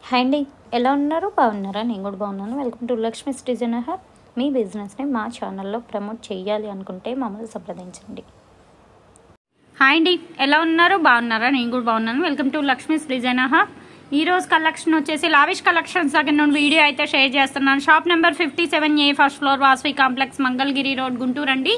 Hi అండి, ఎలా ఉన్నారు? బాగున్నారా? నేను కూడా బాగున్నాను. Welcome to Lakshmi's designer hub. మీ బిజినెస్ని మా ఛానల్లో ప్రమోట్ చేయాలి అనుకుంటే మమ్మల్ని సంప్రదించండి. హాయ్ అండి, ఎలా ఉన్నారు? బాగున్నారా? నేను కూడా బాగున్నాను. Welcome to Lakshmi's designer hub. ఈరోజు కలెక్షన్ వచ్చేసి లావిష్ కలెక్షన్స్ దగ్గర నుండి వీడియో అయితే షేర్ చేస్తున్నాను. Shop number 57A, first floor, Vasavi complex, Mangalagiri road, Guntur అండి.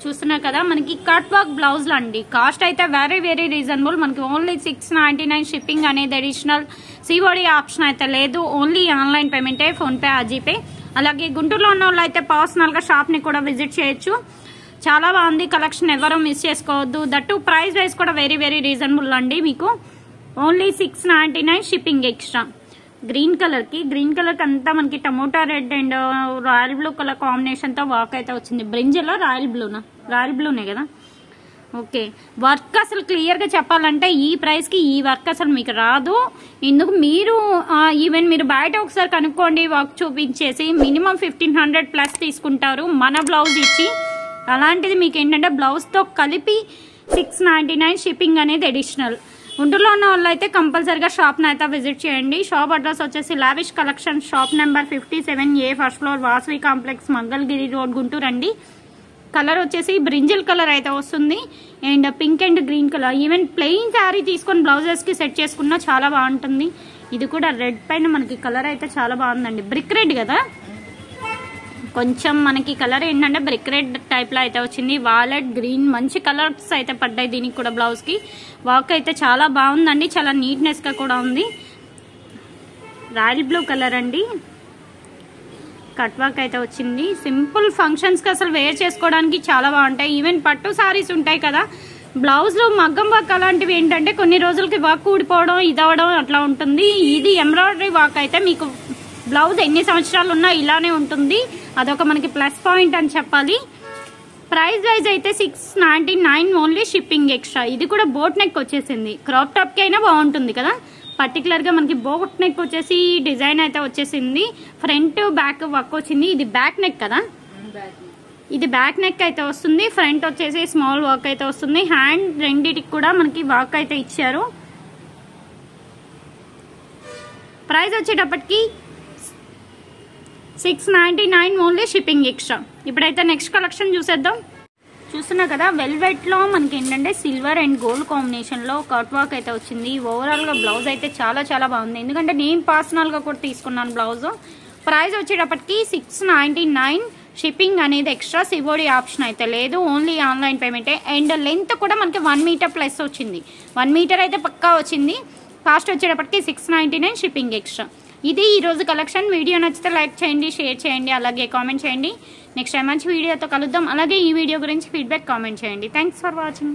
చూస్తున్నారు కదా, మనకి కట్ వర్క్ బ్లౌజ్లు అండి. కాస్ట్ అయితే వెరీ రీజనబుల్. మనకి ఓన్లీ 699 షిప్పింగ్ అనేది అడిషనల్. సిఓడి ఆప్షన్ అయితే లేదు. ఓన్లీ ఆన్లైన్ పేమెంటే, ఫోన్పే, జీపే. అలాగే గుంటూరులో ఉన్న వాళ్ళు అయితే పర్సనల్గా షాప్ని కూడా విజిట్ చేయొచ్చు. చాలా బాగుంది కలెక్షన్, ఎవరూ మిస్ చేసుకోవద్దు. దట్టు ప్రైస్ వైజ్ కూడా వెరీ రీజనబుల్ అండి. మీకు ఓన్లీ 699 షిప్పింగ్ ఎక్స్ట్రా. గ్రీన్ కలర్కి అంతా మనకి tomato red and royal blue colour కాంబినేషన్తో వర్క్ అయితే వచ్చింది. బ్రింజలో రాయల్ బ్లూనే కదా. ఓకే, వర్క్ అసలు క్లియర్గా చెప్పాలంటే ఈ ప్రైస్కి ఈ వర్క్ అసలు మీకు రాదు. ఎందుకు మీరు ఈవెన్ మీరు బయట ఒకసారి కనుక్కోండి, వర్క్ చూపించేసి మినిమం 1500 ప్లస్ తీసుకుంటారు మన బ్లౌజ్ ఇచ్చి. అలాంటిది మీకు ఏంటంటే బ్లౌజ్తో కలిపి 699 షిప్పింగ్ అనేది అడిషనల్. గుంటూరులో ఉన్న వాళ్ళు అయితే కంపల్సరీగా షాప్ని అయితే విజిట్ చేయండి. షాప్ అడ్రస్ వచ్చేసి lavish collection, shop number 57A, first floor, Vasavi complex, Mangalagiri road, Guntur అండి. కలర్ వచ్చేసి బ్రింజల్ కలర్ అయితే వస్తుంది and pink and green colour. Even plain sari తీసుకొని బ్లౌజెస్కి సెట్ చేసుకున్నా చాలా బాగుంటుంది. ఇది కూడా రెడ్ పైన మనకి కలర్ అయితే చాలా బాగుందండి. బ్రిక్ రెడ్ కదా, కొంచెం మనకి కలర్ ఏంటంటే బ్రిక్ రెడ్ టైప్లో అయితే వచ్చింది. వాలెట్ గ్రీన్, మంచి కలర్స్ అయితే పడ్డాయి దీనికి కూడా. బ్లౌజ్కి వర్క్ అయితే చాలా బాగుందండి, చాలా నీట్నెస్గా కూడా ఉంది. రాయల్ బ్లూ కలర్ అండి, కట్ వర్క్ అయితే వచ్చింది. సింపుల్ ఫంక్షన్స్కి అసలు వేర్ చేసుకోవడానికి చాలా బాగుంటాయి. ఈవెన్ పట్టు సారీస్ ఉంటాయి కదా, బ్లౌజ్లో మగ్గం వర్క్ అలాంటివి ఏంటంటే కొన్ని రోజులకి వర్క్ ఊడిపోవడం, ఇదవడం అట్లా ఉంటుంది. ఇది ఎంబ్రాయిడరీ వర్క్ అయితే మీకు బ్లౌజ్ ఎన్ని సంవత్సరాలు ఉన్నా ఇలానే ఉంటుంది. అదొక మనకి ప్లస్ పాయింట్ అని చెప్పాలి. ప్రైస్ వైజ్ అయితే 699 ఓన్లీ షిప్పింగ్ ఎక్స్ట్రా. ఇది కూడా బోట్ నెక్ వచ్చేసింది. క్రాప్ టాప్కి అయినా బాగుంటుంది కదా. పర్టికులర్గా మనకి బోట్ నెక్ వచ్చేసి డిజైన్ అయితే వచ్చేసింది. ఫ్రంట్ బ్యాక్ వర్క్ వచ్చింది. ఇది బ్యాక్ నెక్ కదా, ఇది బ్యాక్ నెక్ అయితే వస్తుంది. ఫ్రంట్ వచ్చేసి స్మాల్ వర్క్ అయితే వస్తుంది. హ్యాండ్ రెండిటికి కూడా మనకి వర్క్ అయితే ఇచ్చారు. ప్రైస్ వచ్చేటప్పటికి 699 ఓన్లీ షిప్పింగ్ ఎక్స్ట్రా. ఇప్పుడైతే నెక్స్ట్ కలెక్షన్ చూసేద్దాం. చూస్తున్నా కదా, వెల్వెట్లో మనకి ఏంటంటే సిల్వర్ అండ్ గోల్డ్ కాంబినేషన్లో కట్ వర్క్ అయితే వచ్చింది. ఓవరాల్గా బ్లౌజ్ అయితే చాలా బాగుంది. ఎందుకంటే నేను పర్సనల్గా కూడా తీసుకున్నాను బ్లౌజ్. ప్రైస్ వచ్చేటప్పటికి 699 షిప్పింగ్ అనేది ఎక్స్ట్రా. సిఓడి ఆప్షన్ అయితే లేదు, ఓన్లీ ఆన్లైన్ పేమెంటే. అండ్ లెంత్ కూడా మనకి 1 మీటర్ ప్లస్ వచ్చింది. 1 మీటర్ అయితే పక్కా వచ్చింది. కాస్ట్ వచ్చేటప్పటికి 699 షిప్పింగ్ ఎక్స్ట్రా. ఇది ఈరోజు కలెక్షన్. వీడియో నచ్చితే లైక్ చేయండి, షేర్ చేయండి, అలాగే కామెంట్ చేయండి. నెక్స్ట్ టైం మంచి వీడియోతో కలుద్దాం. అలాగే ఈ వీడియో గురించి ఫీడ్బ్యాక్ కామెంట్ చేయండి. Thanks for watching.